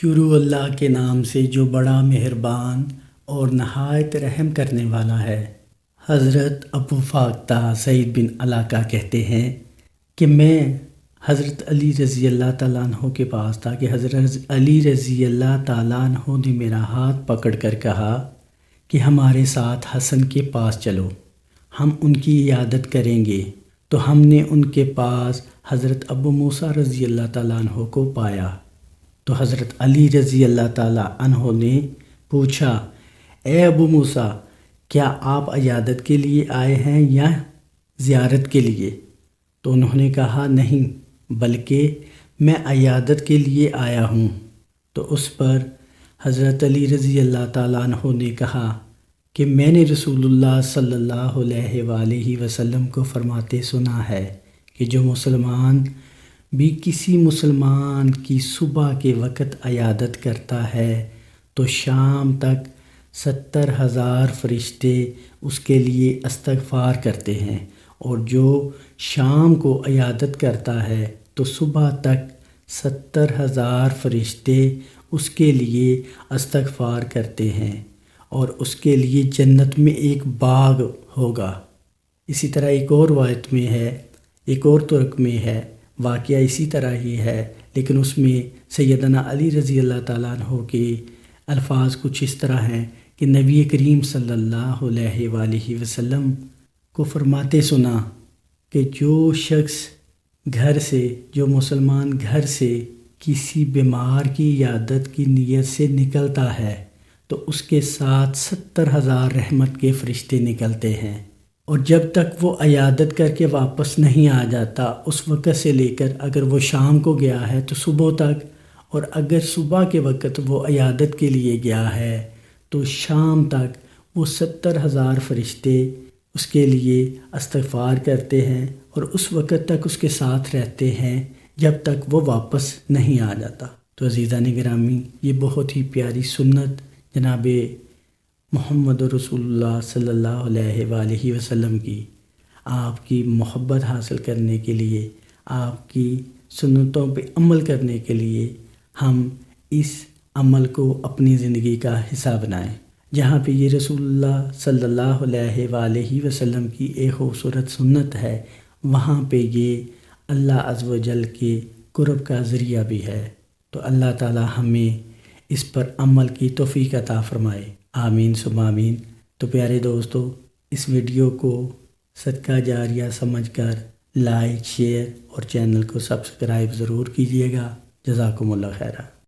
شروع اللہ کے نام سے جو بڑا مہربان اور نہایت رحم کرنے والا ہے۔ حضرت ابو فاختہ سعید بن علاقہ کہتے ہیں کہ میں حضرت علی رضی اللہ تعالیٰ عنہ کے پاس تھا کہ حضرت علی رضی اللہ تعالیٰ عنہ نے میرا ہاتھ پکڑ کر کہا کہ ہمارے ساتھ حسن کے پاس چلو، ہم ان کی عیادت کریں گے۔ تو ہم نے ان کے پاس حضرت ابو موسیٰ رضی اللہ تعالیٰ عنہ کو پایا۔ تو حضرت علی رضی اللہ تعالیٰ عنہ نے پوچھا، اے ابو موسیٰ، کیا آپ عیادت کے لیے آئے ہیں یا زیارت کے لیے؟ تو انہوں نے کہا نہیں، بلکہ میں عیادت کے لیے آیا ہوں۔ تو اس پر حضرت علی رضی اللہ تعالیٰ عنہ نے کہا کہ میں نے رسول اللہ صلی اللہ علیہ وآلہ وسلم کو فرماتے سنا ہے کہ جو مسلمان بھی کسی مسلمان کی صبح کے وقت عیادت کرتا ہے تو شام تک 70,000 فرشتے اس کے لیے استغفار کرتے ہیں، اور جو شام کو عیادت کرتا ہے تو صبح تک 70,000 فرشتے اس کے لیے استغفار کرتے ہیں، اور اس کے لیے جنت میں ایک باغ ہوگا۔ اسی طرح ایک اور روایت میں ہے، ایک اور ترک میں ہے، واقعہ اسی طرح ہی ہے، لیکن اس میں سیدنا علی رضی اللہ تعالیٰ عنہ کے الفاظ کچھ اس طرح ہیں کہ نبی کریم صلی اللہ علیہ وآلہ وسلم کو فرماتے سنا کہ جو شخص جو مسلمان گھر سے کسی بیمار کی عیادت کی نیت سے نکلتا ہے تو اس کے ساتھ 70,000 رحمت کے فرشتے نکلتے ہیں، اور جب تک وہ عیادت کر کے واپس نہیں آ جاتا اس وقت سے لے کر اگر وہ شام کو گیا ہے تو صبح تک، اور اگر صبح کے وقت وہ عیادت کے لیے گیا ہے تو شام تک وہ 70,000 فرشتے اس کے لیے استغفار کرتے ہیں، اور اس وقت تک اس کے ساتھ رہتے ہیں جب تک وہ واپس نہیں آ جاتا۔ تو عزیزان گرامی، یہ بہت ہی پیاری سنت جناب محمد رسول اللہ صلی اللہ علیہ وآلہ وسلم کی، آپ کی محبت حاصل کرنے کے لیے، آپ کی سنتوں پہ عمل کرنے کے لیے ہم اس عمل کو اپنی زندگی کا حصہ بنائیں۔ جہاں پہ یہ رسول اللہ صلی اللہ علیہ وآلہ وسلم کی ایک خوبصورت سنت ہے، وہاں پہ یہ اللہ عز و جل کے قرب کا ذریعہ بھی ہے۔ تو اللہ تعالی ہمیں اس پر عمل کی توفیق عطا فرمائے، آمین ثم آمین۔ تو پیارے دوستو، اس ویڈیو کو صدقہ جاریہ سمجھ کر لائک، شیئر اور چینل کو سبسکرائب ضرور کیجیے گا۔ جزاکم اللہ خیرہ۔